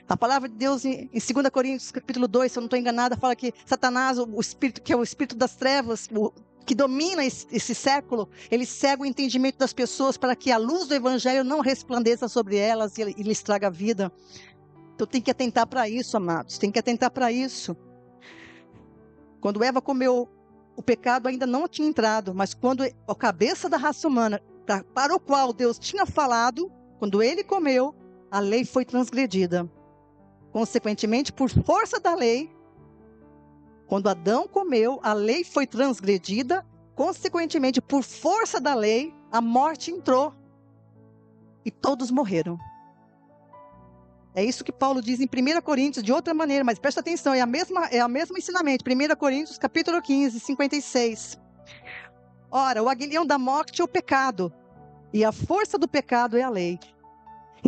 A palavra de Deus em 2 Coríntios capítulo 2, se eu não estou enganada, fala que Satanás, o espírito, que é o espírito das trevas, que domina esse século, ele cega o entendimento das pessoas para que a luz do evangelho não resplandeça sobre elas e lhes traga vida. Então tem que atentar para isso, amados, tem que atentar para isso. Quando Eva comeu, o pecado ainda não tinha entrado, mas quando a cabeça da raça humana, para o qual Deus tinha falado, quando ele comeu, a lei foi transgredida. Consequentemente, por força da lei, quando Adão comeu, a lei foi transgredida. Consequentemente, por força da lei, a morte entrou. E todos morreram. É isso que Paulo diz em 1 Coríntios, de outra maneira, mas presta atenção, é o mesmo ensinamento. 1 Coríntios, capítulo 15, 56. Ora, o aguilhão da morte é o pecado, e a força do pecado é a lei.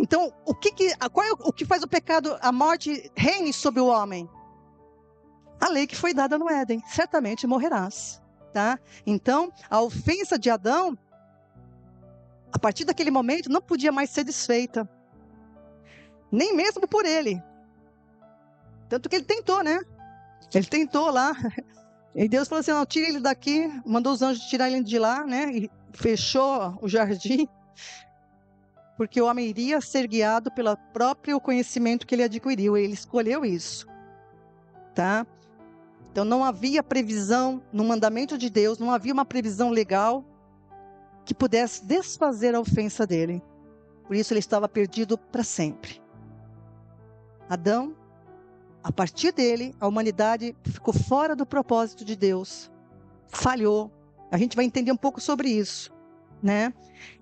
Então, o que faz o pecado, a morte, reine sobre o homem? A lei que foi dada no Éden, certamente morrerás, tá? Então, a ofensa de Adão, a partir daquele momento, não podia mais ser desfeita, nem mesmo por ele. Tanto que ele tentou, né? Ele tentou lá, e Deus falou assim, não, tira ele daqui, mandou os anjos tirar ele de lá, né? E fechou o jardim, porque o homem iria ser guiado pelo próprio conhecimento que ele adquiriu, ele escolheu isso, tá? Então não havia previsão no mandamento de Deus, não havia uma previsão legal que pudesse desfazer a ofensa dele. Por isso ele estava perdido para sempre. Adão, a partir dele, a humanidade ficou fora do propósito de Deus, falhou. A gente vai entender um pouco sobre isso, né?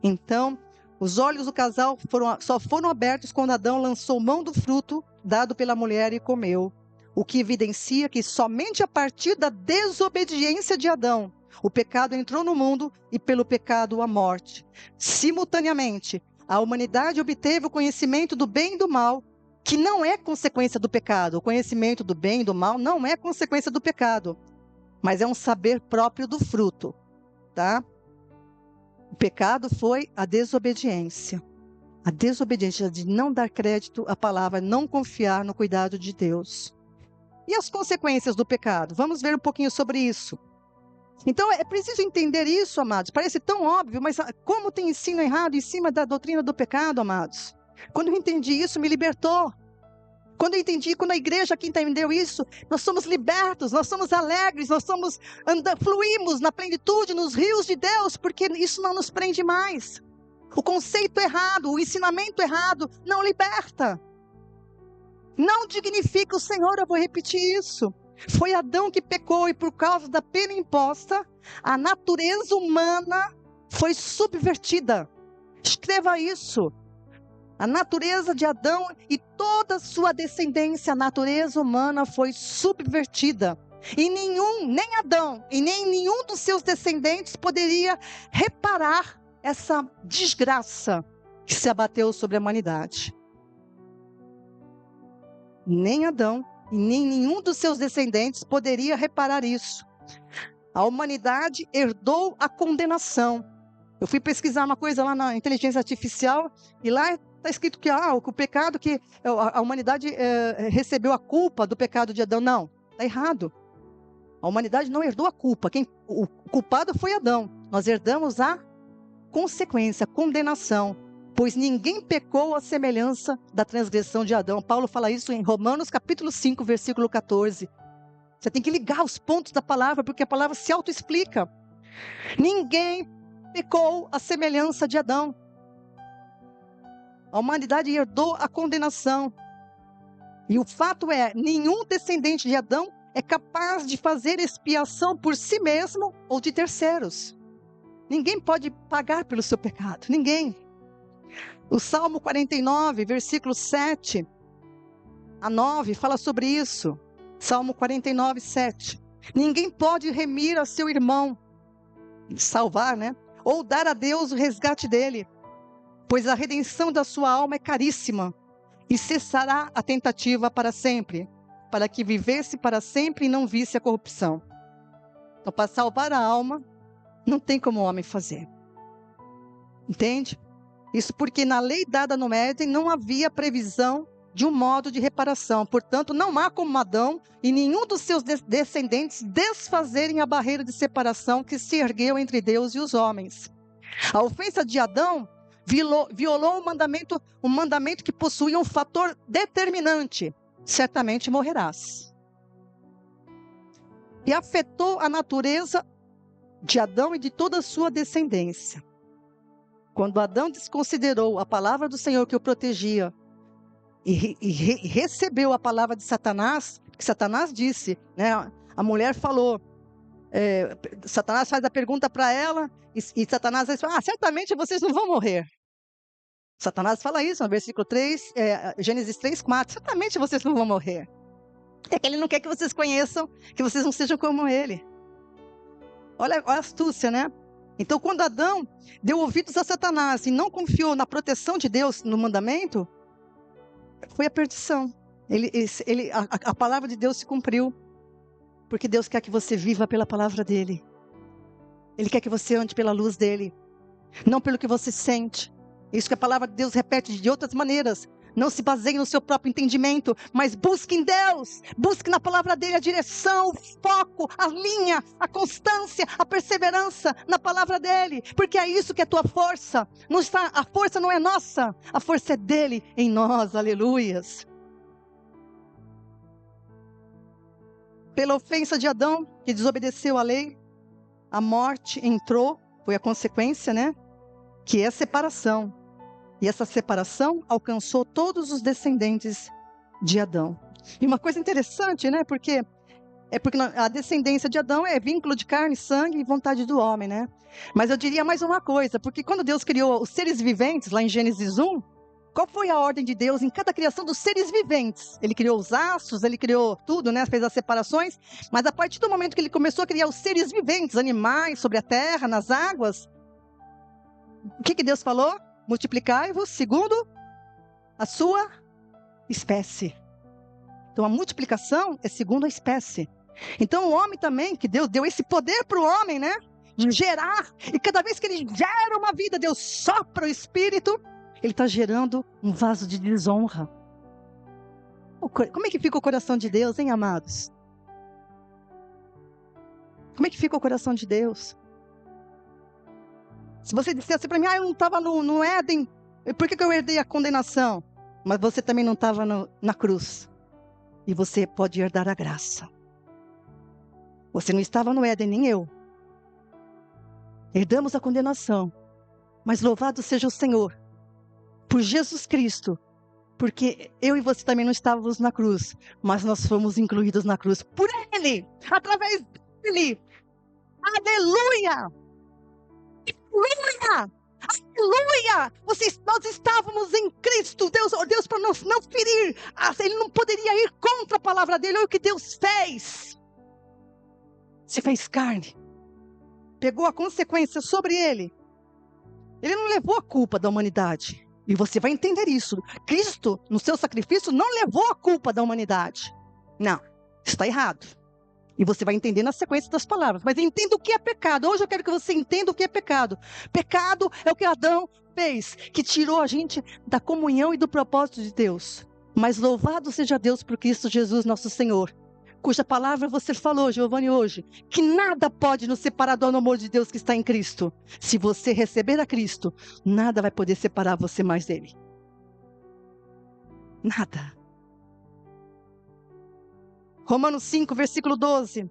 Então, os olhos do casal só foram abertos quando Adão lançou mão do fruto dado pela mulher e comeu. O que evidencia que somente a partir da desobediência de Adão, o pecado entrou no mundo e pelo pecado a morte. Simultaneamente, a humanidade obteve o conhecimento do bem e do mal, que não é consequência do pecado. O conhecimento do bem e do mal não é consequência do pecado, mas é um saber próprio do fruto, tá? O pecado foi a desobediência. A desobediência de não dar crédito à palavra, não confiar no cuidado de Deus. E as consequências do pecado? Vamos ver um pouquinho sobre isso. Então, é preciso entender isso, amados. Parece tão óbvio, mas como tem ensino errado em cima da doutrina do pecado, amados? Quando eu entendi isso, me libertou. Quando eu entendi, quando a igreja aqui entendeu isso, nós somos libertos, nós somos alegres, nós fluímos na plenitude, nos rios de Deus, porque isso não nos prende mais. O conceito errado, o ensinamento errado, não liberta. Não dignifica o Senhor, eu vou repetir isso. Foi Adão que pecou e por causa da pena imposta, a natureza humana foi subvertida. Escreva isso. A natureza de Adão e toda a sua descendência, a natureza humana foi subvertida. E nem Adão e nem nenhum dos seus descendentes poderia reparar essa desgraça que se abateu sobre a humanidade. Nem Adão e nem nenhum dos seus descendentes poderia reparar isso. A humanidade herdou a condenação. Eu fui pesquisar uma coisa lá na inteligência artificial e lá está escrito que o pecado, que a humanidade recebeu a culpa do pecado de Adão. Não, está errado. A humanidade não herdou a culpa. O culpado foi Adão. Nós herdamos a consequência, a condenação. Pois ninguém pecou à semelhança da transgressão de Adão. Paulo fala isso em Romanos capítulo 5, versículo 14. Você tem que ligar os pontos da palavra, porque a palavra se autoexplica. Ninguém pecou à semelhança de Adão. A humanidade herdou a condenação. E o fato é, nenhum descendente de Adão é capaz de fazer expiação por si mesmo ou de terceiros. Ninguém pode pagar pelo seu pecado, ninguém. O Salmo 49, versículos 7 a 9, fala sobre isso. Salmo 49, 7. Ninguém pode remir a seu irmão, salvar, né? Ou dar a Deus o resgate dele, pois a redenção da sua alma é caríssima, e cessará a tentativa para sempre, para que vivesse para sempre e não visse a corrupção. Então, para salvar a alma, não tem como o homem fazer. Entende? Isso porque na lei dada no Éden não havia previsão de um modo de reparação. Portanto, não há como Adão e nenhum dos seus descendentes desfazerem a barreira de separação que se ergueu entre Deus e os homens. A ofensa de Adão violou um mandamento que possuía um fator determinante: certamente morrerás. E afetou a natureza de Adão e de toda a sua descendência. Quando Adão desconsiderou a palavra do Senhor que o protegia e recebeu a palavra de Satanás, que Satanás disse, né? A mulher falou, Satanás faz a pergunta para ela e Satanás diz, certamente vocês não vão morrer. Satanás fala isso no versículo 3, Gênesis 3, 4, certamente vocês não vão morrer. É que ele não quer que vocês conheçam, que vocês não sejam como ele. Olha a astúcia, né? Então, quando Adão deu ouvidos a Satanás e não confiou na proteção de Deus no mandamento, foi a perdição. A palavra de Deus se cumpriu, porque Deus quer que você viva pela palavra dele. Ele quer que você ande pela luz dele, não pelo que você sente. Isso que a palavra de Deus repete de outras maneiras. Não se baseie no seu próprio entendimento, mas busque em Deus, busque na palavra dele a direção, o foco, a linha, a constância, a perseverança na palavra dele, porque é isso que é tua força. A força não é nossa, a força é dele em nós, aleluias. Pela ofensa de Adão, que desobedeceu à lei, a morte entrou, foi a consequência, né? Que é a separação. E essa separação alcançou todos os descendentes de Adão. E uma coisa interessante, né? Porque a descendência de Adão é vínculo de carne, sangue e vontade do homem, né? Mas eu diria mais uma coisa, porque quando Deus criou os seres viventes, lá em Gênesis 1, qual foi a ordem de Deus em cada criação dos seres viventes? Ele criou os astros, ele criou tudo, né? Fez as separações, mas a partir do momento que ele começou a criar os seres viventes, animais sobre a terra, nas águas, o que Deus falou? Multiplicai-vos segundo a sua espécie. Então a multiplicação é segundo a espécie. Então o homem também, que Deus deu esse poder para o homem, né? De gerar. E cada vez que ele gera uma vida, Deus sopra o Espírito, ele está gerando um vaso de desonra. Como é que fica o coração de Deus, hein, amados? Como é que fica o coração de Deus? Se você dissesse para mim, eu não estava no Éden, por que eu herdei a condenação? Mas você também não estava na cruz. E você pode herdar a graça. Você não estava no Éden, nem eu. Herdamos a condenação. Mas louvado seja o Senhor, por Jesus Cristo, porque eu e você também não estávamos na cruz, mas nós fomos incluídos na cruz por Ele, através dEle. Aleluia! Aleluia! Aleluia! Nós estávamos em Cristo. Deus para não ferir. Ele não poderia ir contra a palavra dele. Olha o que Deus fez. Se fez carne. Pegou a consequência sobre ele. Ele não levou a culpa da humanidade. E você vai entender isso. Cristo, no seu sacrifício, não levou a culpa da humanidade. Não, está errado. E você vai entender na sequência das palavras. Mas entenda o que é pecado. Hoje eu quero que você entenda o que é pecado. Pecado é o que Adão fez, que tirou a gente da comunhão e do propósito de Deus. Mas louvado seja Deus por Cristo Jesus, nosso Senhor, cuja palavra você falou, Giovanni, hoje, que nada pode nos separar do amor de Deus que está em Cristo. Se você receber a Cristo, nada vai poder separar você mais dele. Nada. Romanos 5, versículo 12.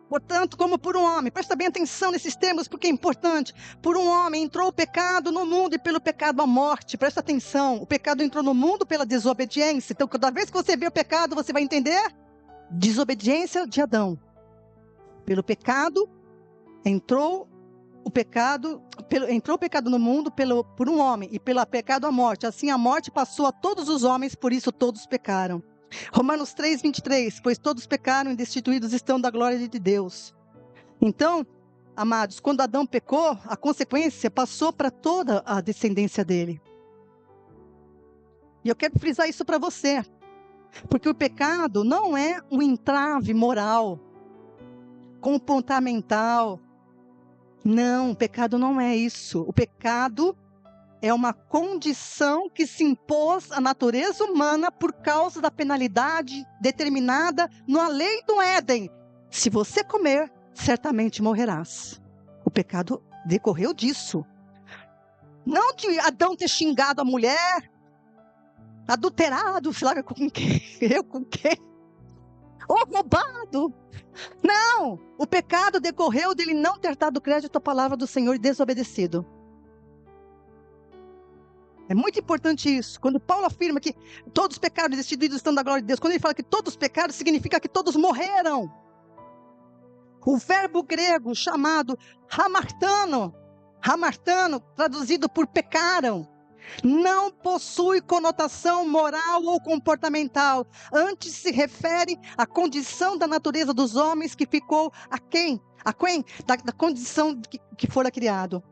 Portanto, como por um homem, presta bem atenção nesses termos porque é importante. Por um homem entrou o pecado no mundo e pelo pecado a morte. Presta atenção, o pecado entrou no mundo pela desobediência. Então, cada vez que você vê o pecado, você vai entender? Desobediência de Adão. Pelo pecado, entrou o pecado no mundo por um homem e pelo pecado a morte. Assim a morte passou a todos os homens, por isso todos pecaram. Romanos 3, 23, pois todos pecaram e destituídos estão da glória de Deus. Então, amados, quando Adão pecou, a consequência passou para toda a descendência dele. E eu quero frisar isso para você, porque o pecado não é um entrave moral, comportamental. Não, o pecado não é isso. O pecado é uma condição que se impôs à natureza humana por causa da penalidade determinada na lei do Éden. Se você comer, certamente morrerás. O pecado decorreu disso. Não de Adão ter xingado a mulher, adulterado, sei lá com quem, eu com quem, ou roubado. Não, o pecado decorreu dele não ter dado crédito à palavra do Senhor e desobedecido. É muito importante isso. Quando Paulo afirma que todos pecaram e destituídos estão da glória de Deus, quando ele fala que todos pecaram, significa que todos morreram. O verbo grego chamado hamartano, traduzido por pecaram, Não possui conotação moral ou comportamental. Antes se refere à condição da natureza dos homens que ficou aquém da condição que fora criado.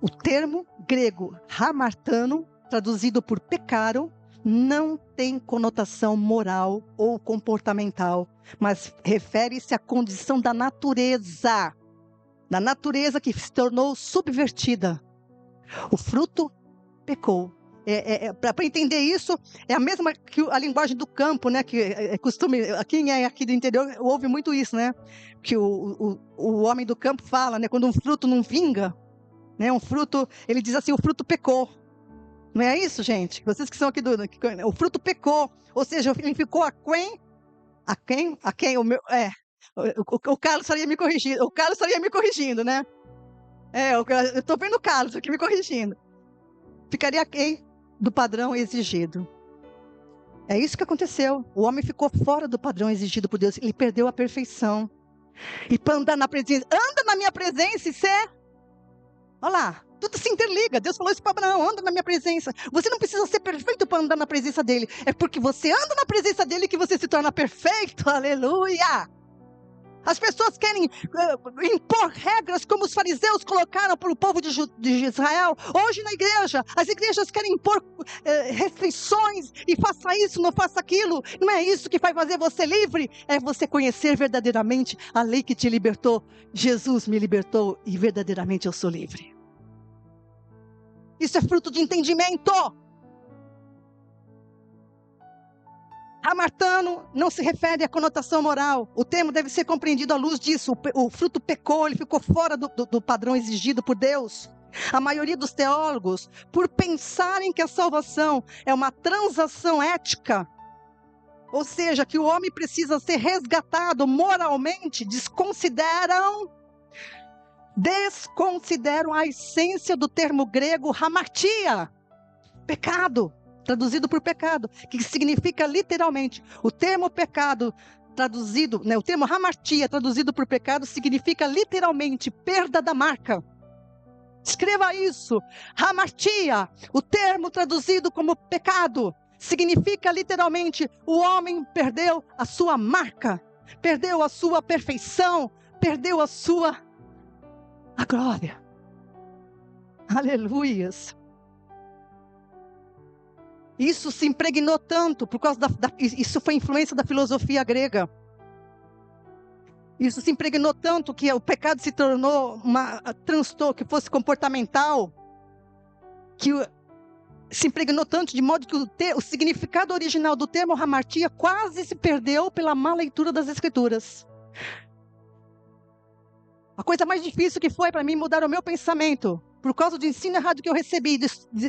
O termo grego hamartano, traduzido por pecado, não tem conotação moral ou comportamental, mas refere-se à condição da natureza que se tornou subvertida. O fruto pecou. Para entender isso, é a mesma que a linguagem do campo, né? Que é costume, quem é aqui do interior ouve muito isso, né? Que o homem do campo fala, né? Quando um fruto não vinga, né? Um fruto, ele diz assim, o fruto pecou. Não é isso, gente? Vocês que são aqui o fruto pecou, ou seja, ele ficou aquém, o Carlos estaria me corrigindo, né? Eu estou vendo o Carlos aqui me corrigindo. Ficaria aquém do padrão exigido. É isso que aconteceu. O homem ficou fora do padrão exigido por Deus. Ele perdeu a perfeição. E para andar na presença, anda na minha presença e ser. Olha lá, tudo se interliga. Deus falou isso para Abraão, anda na minha presença. Você não precisa ser perfeito para andar na presença dele. É porque você anda na presença dele que você se torna perfeito. Aleluia! As pessoas querem impor regras como os fariseus colocaram para o povo de Israel. Hoje na igreja, as igrejas querem impor restrições e faça isso, não faça aquilo. Não é isso que vai fazer você livre. É você conhecer verdadeiramente a lei que te libertou. Jesus me libertou e verdadeiramente eu sou livre. Isso é fruto de entendimento. Hamartano não se refere à conotação moral. O termo deve ser compreendido à luz disso. O fruto pecou, ele ficou fora do padrão exigido por Deus. A maioria dos teólogos, por pensarem que a salvação é uma transação ética, ou seja, que o homem precisa ser resgatado moralmente, desconsideram a essência do termo grego hamartia, pecado. Traduzido por pecado, que significa literalmente, o termo pecado traduzido, né, o termo hamartia traduzido por pecado significa literalmente perda da marca. Escreva isso, hamartia, o termo traduzido como pecado, significa literalmente o homem perdeu a sua marca, perdeu a sua perfeição, perdeu a glória. Aleluias. Isso se impregnou tanto, por causa isso foi influência da filosofia grega. Isso se impregnou tanto que o pecado se tornou uma transtorno, que fosse comportamental, que se impregnou tanto de modo que o significado original do termo hamartia quase se perdeu pela má leitura das Escrituras. A coisa mais difícil que foi para mim mudar o meu pensamento, por causa do ensino errado que eu recebi,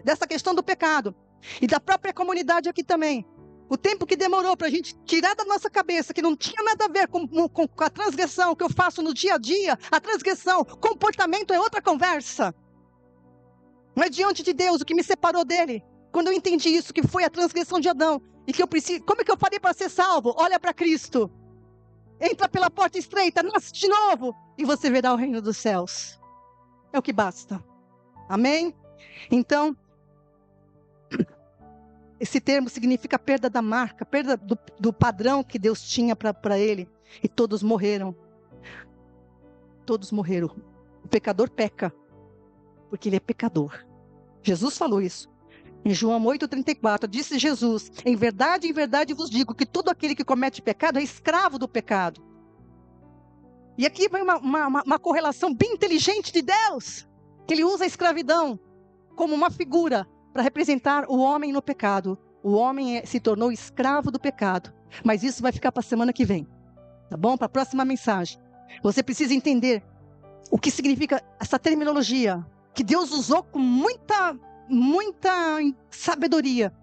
dessa questão do pecado, e da própria comunidade aqui também. O tempo que demorou para a gente tirar da nossa cabeça que não tinha nada a ver com a transgressão que eu faço no dia a dia. A transgressão, comportamento é outra conversa. Não é diante de Deus o que me separou dele. Quando eu entendi isso, que foi a transgressão de Adão, e que eu preciso, como é que eu farei para ser salvo? Olha para Cristo. Entra pela porta estreita, nasce de novo, e você verá o reino dos céus. É o que basta. Amém? Então, esse termo significa perda da marca, perda do padrão que Deus tinha para ele. E todos morreram. Todos morreram. O pecador peca, porque ele é pecador. Jesus falou isso. Em João 8,34, disse Jesus, em verdade vos digo que todo aquele que comete pecado é escravo do pecado. E aqui vai uma correlação bem inteligente de Deus, que ele usa a escravidão como uma figura para representar o homem no pecado. O homem se tornou escravo do pecado. Mas isso vai ficar para a semana que vem. Tá bom? Para a próxima mensagem. Você precisa entender o que significa essa terminologia, que Deus usou com muita sabedoria.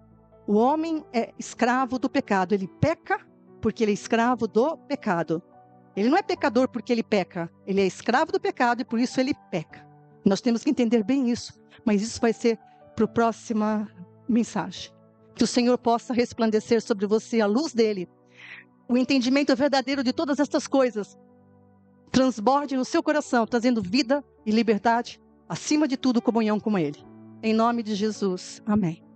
O homem é escravo do pecado. Ele peca porque ele é escravo do pecado. Ele não é pecador porque ele peca. Ele é escravo do pecado e por isso ele peca. Nós temos que entender bem isso. Mas isso vai ser para a próxima mensagem. Que o Senhor possa resplandecer sobre você a luz dele. O entendimento verdadeiro de todas estas coisas. Transborde no seu coração, trazendo vida e liberdade. Acima de tudo, comunhão com ele. Em nome de Jesus. Amém.